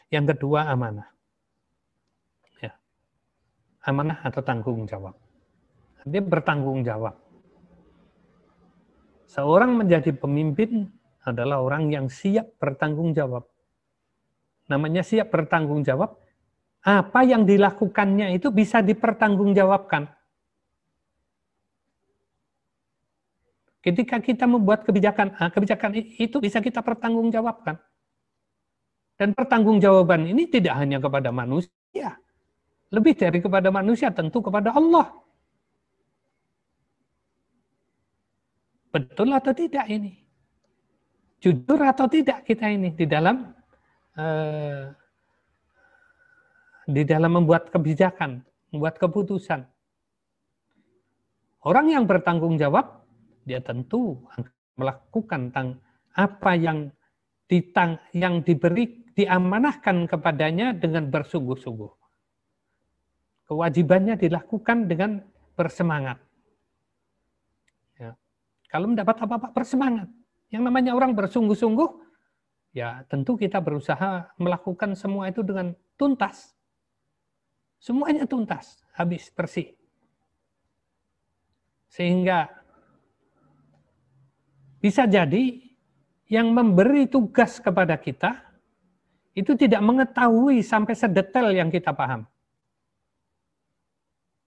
Yang kedua, amanah. Ya. Amanah atau tanggung jawab. Dia bertanggung jawab. Seorang menjadi pemimpin adalah orang yang siap bertanggung jawab. Namanya siap bertanggung jawab, apa yang dilakukannya itu bisa dipertanggungjawabkan. Ketika kita membuat kebijakan, kebijakan itu bisa kita pertanggungjawabkan. Dan pertanggungjawaban ini tidak hanya kepada manusia, lebih dari kepada manusia, tentu kepada Allah. Betul atau tidak ini? Jujur atau tidak kita ini di dalam membuat kebijakan, membuat keputusan. Orang yang bertanggung jawab, dia tentu melakukan apa yang diamanahkan kepadanya dengan bersungguh-sungguh. Kewajibannya dilakukan dengan bersemangat. Ya. Kalau mendapat apa-apa, bersemangat. Yang namanya orang bersungguh-sungguh, ya tentu kita berusaha melakukan semua itu dengan tuntas. Semuanya tuntas, habis, bersih. Sehingga bisa jadi yang memberi tugas kepada kita itu tidak mengetahui sampai sedetail yang kita paham.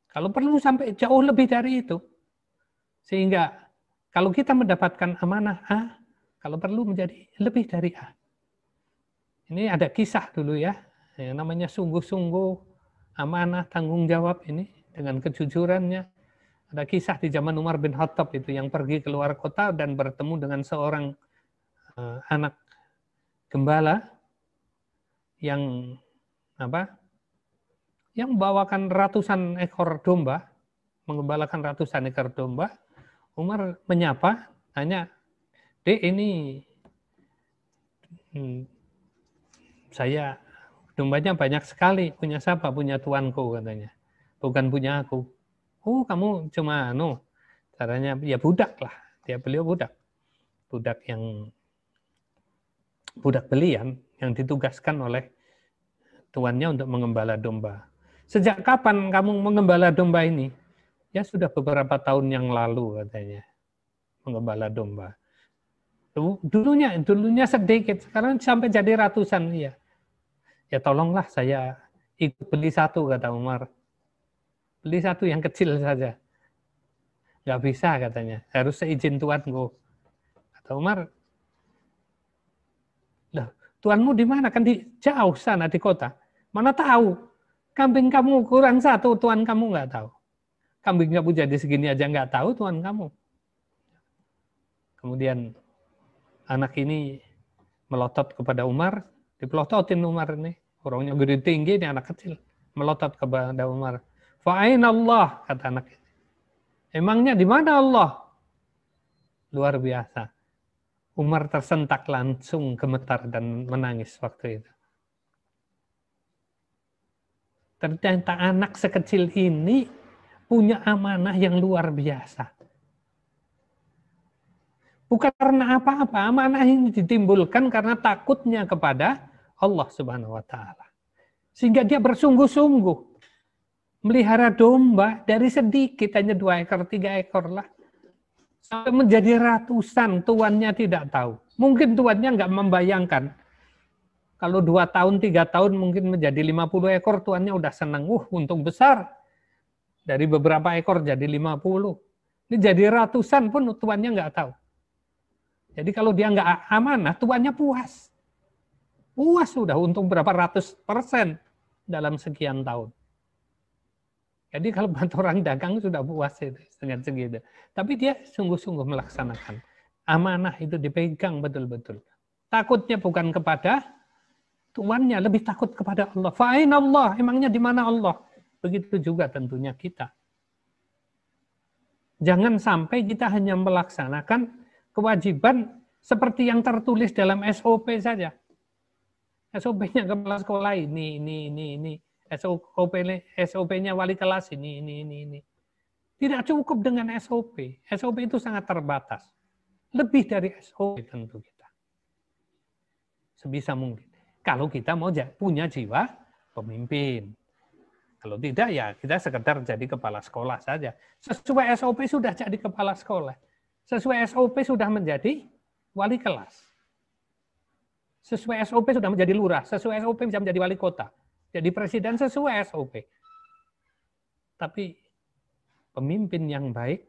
Kalau perlu sampai jauh lebih dari itu. Sehingga kalau kita mendapatkan amanah A, kalau perlu menjadi lebih dari A. Ini ada kisah dulu ya, yang namanya sungguh-sungguh, amanah, tanggung jawab ini dengan kejujurannya. Ada kisah di zaman Umar bin Khattab itu yang pergi keluar kota dan bertemu dengan seorang anak gembala yang membawakan ratusan ekor domba, mengembalakan ratusan ekor domba. Umar menyapa, tanya, "Dek, ini saya dombanya banyak sekali, punya siapa? Punya tuanku," katanya. "Bukan punya aku." "Oh, kamu cuma caranya ya budak lah." Beliau budak. Budak belian yang ditugaskan oleh tuannya untuk mengembala domba. "Sejak kapan kamu mengembala domba ini?" "Ya sudah beberapa tahun yang lalu," katanya. Mengembala domba. Dulunya sedikit, sekarang sampai jadi ratusan. Ya. Ya tolonglah saya ikut beli satu, kata Umar. Beli satu yang kecil saja. Nggak bisa katanya, harus seizin tuanku. Kata Umar, "Lah, tuanmu di mana? Kan di jauh sana di kota. Mana tahu? Kambing kamu kurang satu, tuan kamu nggak tahu. Kambing kamu jadi segini aja nggak tahu, tuan kamu." Kemudian anak ini melotot kepada Umar, dipelototin Umar ini. Orangnya gede tinggi, ini anak kecil. Melotot kepada Umar. "Fa'aina Allah," kata anak ini. "Emangnya di mana Allah?" Luar biasa. Umar tersentak, langsung gemetar dan menangis waktu itu. Ternyata anak sekecil ini punya amanah yang luar biasa. Bukan karena apa-apa, amanah ini ditimbulkan karena takutnya kepada Allah Subhanahu wa taala. Sehingga dia bersungguh-sungguh melihara domba dari sedikit, hanya 2 ekor, 3 ekor lah. Sampai menjadi ratusan, tuannya tidak tahu. Mungkin tuannya nggak membayangkan. Kalau 2 tahun, 3 tahun mungkin menjadi 50 ekor, tuannya udah senang. Untung besar. Dari beberapa ekor jadi 50. Ini jadi ratusan pun tuannya nggak tahu. Jadi kalau dia nggak amanah, tuannya puas. Puas sudah, untung berapa ratus% dalam sekian tahun. Jadi kalau orang dagang sudah puas itu dengan segitu. Tapi dia sungguh-sungguh melaksanakan. Amanah itu dipegang betul-betul. Takutnya bukan kepada tuannya, lebih takut kepada Allah. Fa'aina Allah, emangnya di mana Allah? Begitu juga tentunya kita. Jangan sampai kita hanya melaksanakan kewajiban seperti yang tertulis dalam SOP saja. SOP-nya kepala sekolah ini. SOP-nya wali kelas ini. Tidak cukup dengan SOP. SOP itu sangat terbatas. Lebih dari SOP tentu kita. Sebisa mungkin. Kalau kita mau punya jiwa pemimpin. Kalau tidak ya kita sekedar jadi kepala sekolah saja. Sesuai SOP sudah jadi kepala sekolah. Sesuai SOP sudah menjadi wali kelas. Sesuai SOP sudah menjadi lurah. Sesuai SOP bisa menjadi wali kota. Jadi presiden sesuai SOP. Tapi pemimpin yang baik,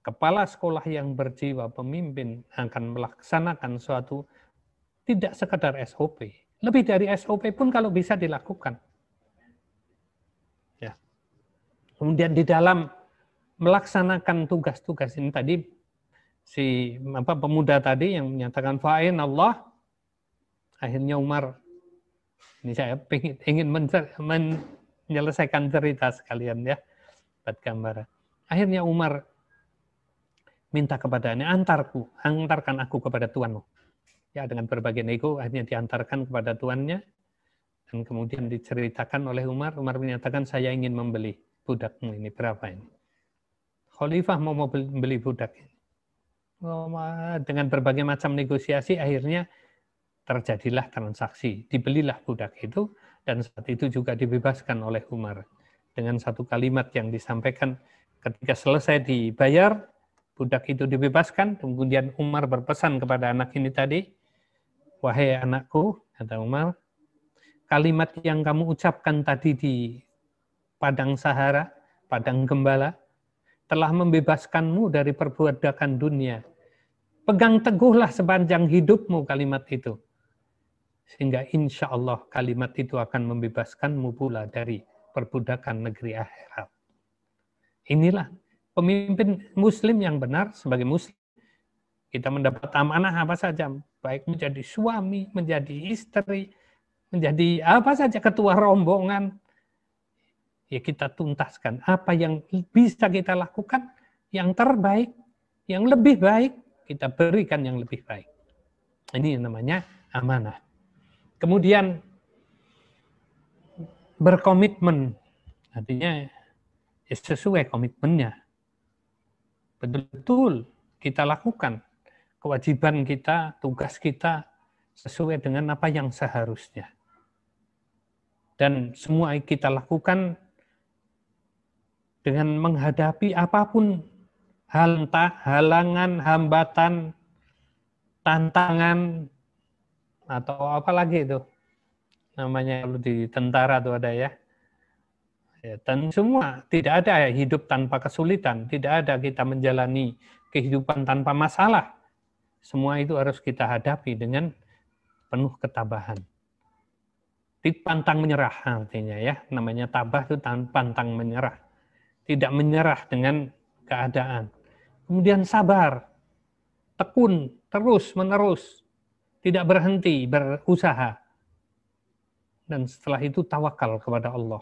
kepala sekolah yang berjiwa pemimpin akan melaksanakan suatu tidak sekedar SOP. Lebih dari SOP pun kalau bisa dilakukan. Ya. Kemudian di dalam melaksanakan tugas-tugas ini tadi, si pemuda tadi yang menyatakan fa'in Allah, akhirnya Umar, ini saya ingin menyelesaikan cerita sekalian ya, buat gambaran. Akhirnya Umar minta kepadanya, antarkan aku kepada tuanmu. Ya, dengan berbagai nego akhirnya diantarkan kepada tuannya, dan kemudian diceritakan oleh Umar menyatakan saya ingin membeli budakmu ini, berapa ini? Khalifah mau membeli budak ini. Dengan berbagai macam negosiasi akhirnya terjadilah transaksi, dibelilah budak itu, dan saat itu juga dibebaskan oleh Umar. Dengan satu kalimat yang disampaikan ketika selesai dibayar, budak itu dibebaskan, kemudian Umar berpesan kepada anak ini tadi, wahai anakku, kata Umar, kalimat yang kamu ucapkan tadi di padang Sahara, padang gembala, telah membebaskanmu dari perbudakan dunia. Pegang teguhlah sepanjang hidupmu kalimat itu. Sehingga insya Allah kalimat itu akan membebaskanmu pula dari perbudakan negeri akhirat. Inilah pemimpin muslim yang benar sebagai muslim. Kita mendapat amanah apa saja, baik menjadi suami, menjadi istri, menjadi apa saja ketua rombongan, ya kita tuntaskan apa yang bisa kita lakukan, yang terbaik, yang lebih baik, kita berikan yang lebih baik. Ini namanya amanah. Kemudian berkomitmen, artinya ya sesuai komitmennya. Betul-betul kita lakukan kewajiban kita, tugas kita sesuai dengan apa yang seharusnya. Dan semua kita lakukan dengan menghadapi apapun halangan, hambatan, tantangan, atau apa lagi itu namanya kalau di tentara itu ada ya. Dan semua, tidak ada hidup tanpa kesulitan, tidak ada kita menjalani kehidupan tanpa masalah. Semua itu harus kita hadapi dengan penuh ketabahan. Pantang menyerah artinya ya, namanya tabah itu pantang menyerah. Tidak menyerah dengan keadaan. Kemudian sabar, tekun, terus menerus, tidak berhenti berusaha. Dan setelah itu tawakal kepada Allah.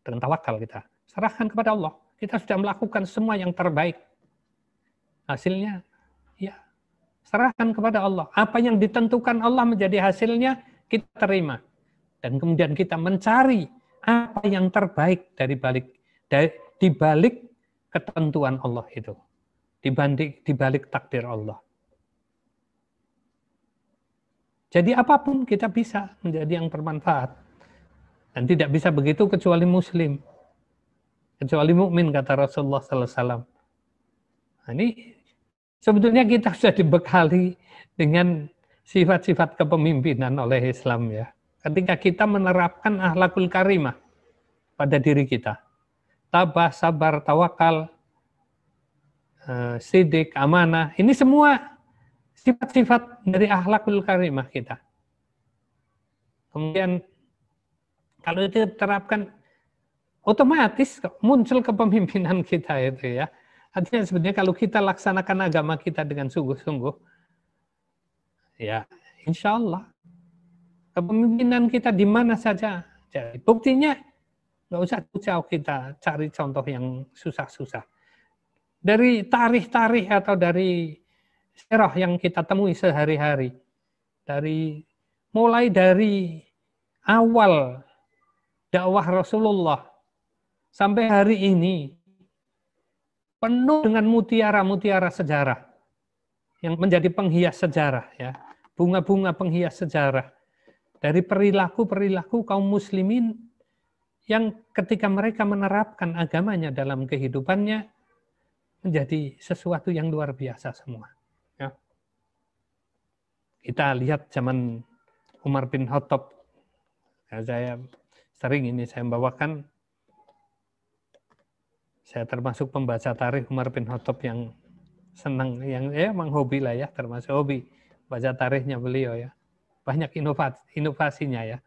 Dengan tawakal kita serahkan kepada Allah. Kita sudah melakukan semua yang terbaik. Hasilnya, ya serahkan kepada Allah. Apa yang ditentukan Allah menjadi hasilnya, kita terima. Dan kemudian kita mencari apa yang terbaik di balik ketentuan Allah itu. Di balik takdir Allah. Jadi apapun kita bisa menjadi yang bermanfaat. Dan tidak bisa begitu kecuali muslim. Kecuali mukmin kata Rasulullah sallallahu alaihi wasallam. Nah, ini sebetulnya kita sudah dibekali dengan sifat-sifat kepemimpinan oleh Islam ya. Ketika kita menerapkan akhlakul karimah pada diri kita. Tabah, sabar, tawakal, sidik, amanah. Ini semua sifat-sifat dari akhlakul karimah kita. Kemudian kalau itu diterapkan, otomatis muncul kepemimpinan kita itu ya. Artinya sebenarnya kalau kita laksanakan agama kita dengan sungguh-sungguh, ya insya Allah kepemimpinan kita di mana saja. Jadi buktinya nggak usah jauh kita cari contoh yang susah-susah. Dari tarikh-tarikh atau dari sirah yang kita temui sehari-hari, mulai dari awal dakwah Rasulullah sampai hari ini penuh dengan mutiara-mutiara sejarah yang menjadi penghias sejarah, ya, bunga-bunga penghias sejarah dari perilaku-perilaku kaum muslimin yang ketika mereka menerapkan agamanya dalam kehidupannya menjadi sesuatu yang luar biasa semua. Ya. Kita lihat zaman Umar bin Khattab, ya, saya sering ini saya membawakan, saya termasuk pembaca tarikh Umar bin Khattab yang senang, yang ya memang hobi lah ya, termasuk hobi baca tarikhnya beliau ya. Banyak inovasinya ya.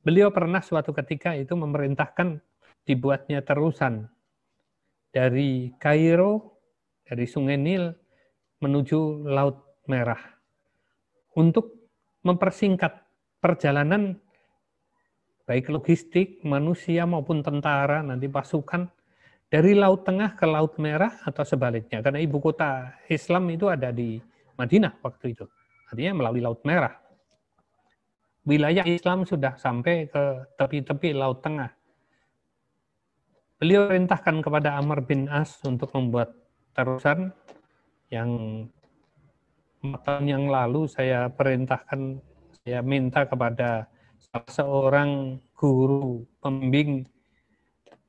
Beliau pernah suatu ketika itu memerintahkan dibuatnya terusan dari Kairo, dari Sungai Nil menuju Laut Merah untuk mempersingkat perjalanan baik logistik, manusia maupun tentara, nanti pasukan dari Laut Tengah ke Laut Merah atau sebaliknya. Karena ibu kota Islam itu ada di Madinah waktu itu. Artinya melalui Laut Merah. Wilayah Islam sudah sampai ke tepi-tepi Laut Tengah. Beliau perintahkan kepada Amr bin As untuk membuat terusan yang 4 tahun yang lalu saya perintahkan, saya minta kepada salah seorang guru pembimbing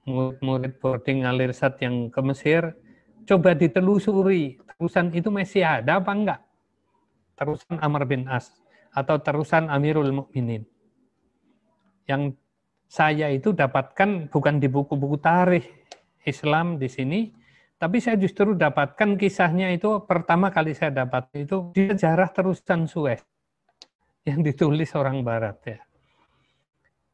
murid boarding Al-Irsyad yang ke Mesir, coba ditelusuri terusan itu masih ada apa enggak? Terusan Amr bin As atau terusan Amirul Mukminin. Yang saya itu dapatkan bukan di buku-buku tarikh Islam di sini, tapi saya justru dapatkan kisahnya itu pertama kali saya dapat itu di sejarah terusan Suez yang ditulis orang Barat ya.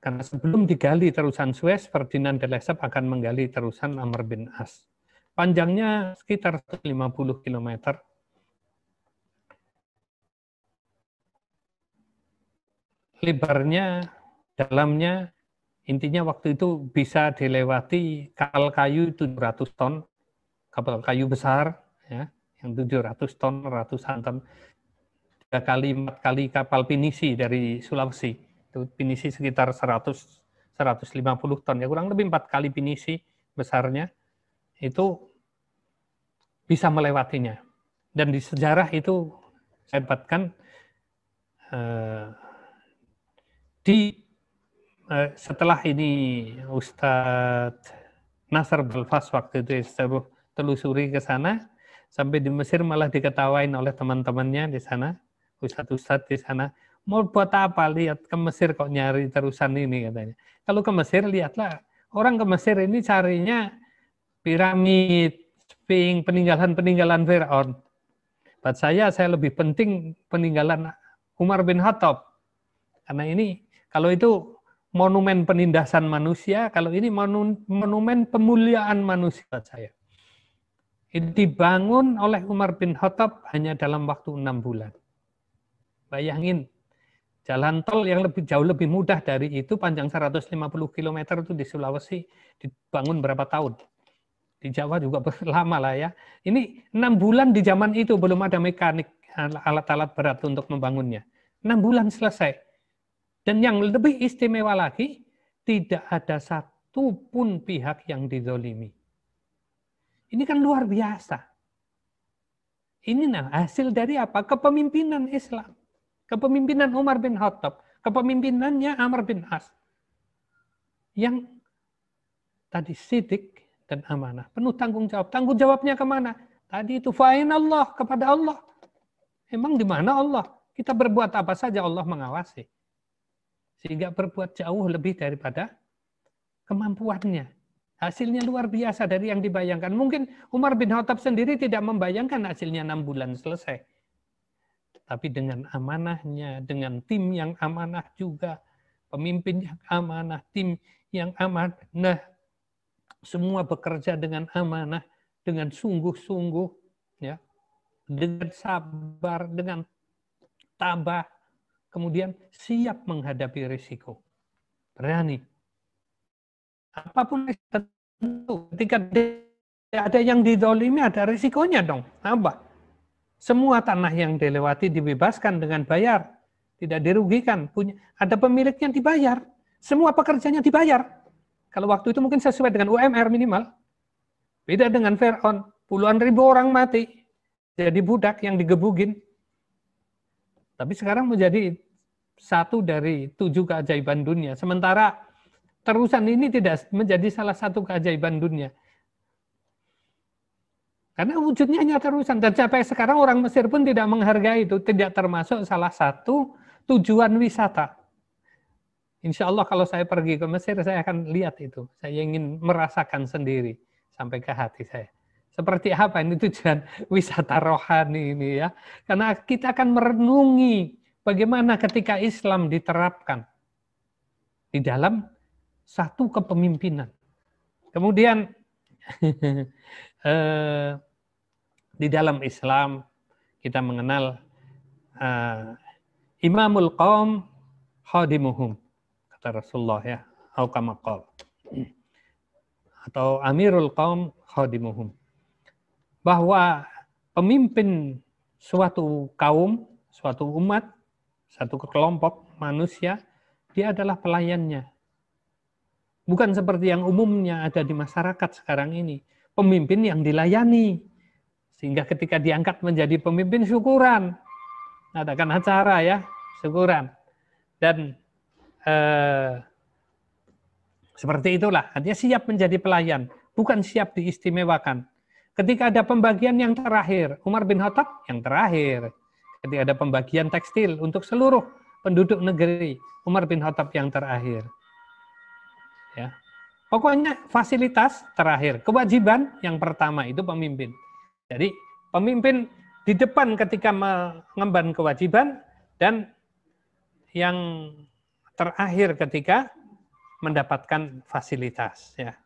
Karena sebelum digali terusan Suez, Ferdinand de Lesseps akan menggali terusan Amr bin As. Panjangnya sekitar 150 km. Lebarnya, dalamnya, intinya waktu itu bisa dilewati kapal kayu 700 ton, kapal kayu besar, ya, yang 700 ton, ratusan ton, 3 kali 4 kali kapal pinisi dari Sulawesi, itu pinisi sekitar 100-150 ton, ya kurang lebih 4 kali pinisi besarnya, itu bisa melewatinya. Dan di sejarah itu saya dapatkan setelah ini Ustadz Nasr Belfast waktu itu saya telusuri ke sana, sampai di Mesir malah diketawain oleh teman-temannya di sana, Ustadz-Ustadz di sana, mau buat apa lihat ke Mesir kok nyari terusan ini katanya. Kalau ke Mesir lihatlah, orang ke Mesir ini carinya piramid, Sphinx, peninggalan-peninggalan Fir'aun. Buat saya lebih penting peninggalan Umar bin Khattab. Karena ini, kalau itu monumen penindasan manusia, kalau ini monumen pemuliaan manusia buat saya. Ini dibangun oleh Umar bin Khattab hanya dalam waktu 6 bulan. Bayangin, jalan tol yang jauh lebih mudah dari itu, panjang 150 km itu di Sulawesi, dibangun berapa tahun? Di Jawa juga lama lah ya. Ini 6 bulan di zaman itu, belum ada mekanik, alat-alat berat untuk membangunnya. 6 bulan selesai. Dan yang lebih istimewa lagi, tidak ada satu pun pihak yang dizolimi. Ini kan luar biasa. Ini hasil dari apa? Kepemimpinan Islam. Kepemimpinan Umar bin Khattab. Kepemimpinannya Amr bin As. Yang tadi sidik dan amanah. Penuh tanggung jawab. Tanggung jawabnya kemana? Tadi itu fa'in Allah, kepada Allah. Emang di mana Allah? Kita berbuat apa saja Allah mengawasi. Sehingga berbuat jauh lebih daripada kemampuannya. Hasilnya luar biasa dari yang dibayangkan. Mungkin Umar bin Khattab sendiri tidak membayangkan hasilnya 6 bulan selesai. Tapi dengan amanahnya, dengan tim yang amanah juga, pemimpin yang amanah, tim yang amanah, semua bekerja dengan amanah, dengan sungguh-sungguh, ya, dengan sabar, dengan tabah, kemudian siap menghadapi risiko. Berani. Apapun tentu, ketika ada yang dizalimi, ada risikonya dong. Apa? Semua tanah yang dilewati dibebaskan dengan bayar. Tidak dirugikan. Ada pemiliknya dibayar. Semua pekerjanya dibayar. Kalau waktu itu mungkin sesuai dengan UMR minimal. Beda dengan Fir'aun, puluhan ribu orang mati jadi budak yang digebugin. Tapi sekarang menjadi satu dari 7 keajaiban dunia. Sementara terusan ini tidak menjadi salah satu keajaiban dunia. Karena wujudnya hanya terusan. Dan sampai sekarang orang Mesir pun tidak menghargai itu. Tidak termasuk salah satu tujuan wisata. Insya Allah kalau saya pergi ke Mesir, saya akan lihat itu. Saya ingin merasakan sendiri sampai ke hati saya. Seperti apa ini tujuan wisata rohani ini ya. Karena kita akan merenungi bagaimana ketika Islam diterapkan di dalam satu kepemimpinan. Kemudian di dalam Islam kita mengenal Imamul Qaum Khadimuhum, kata Rasulullah ya, atau Amirul Qaum Khadimuhum, bahwa pemimpin suatu kaum, suatu umat, satu kelompok manusia, dia adalah pelayannya. Bukan seperti yang umumnya ada di masyarakat sekarang ini. Pemimpin yang dilayani. Sehingga ketika diangkat menjadi pemimpin, syukuran. Adakan acara ya, syukuran. Dan seperti itulah. Artinya siap menjadi pelayan. Bukan siap diistimewakan. Ketika ada pembagian yang terakhir, Umar bin Khattab yang terakhir. Ketika ada pembagian tekstil untuk seluruh penduduk negeri, Umar bin Khattab yang terakhir. Ya. Pokoknya fasilitas terakhir, kewajiban yang pertama itu pemimpin. Jadi pemimpin di depan ketika mengemban kewajiban dan yang terakhir ketika mendapatkan fasilitas. Ya.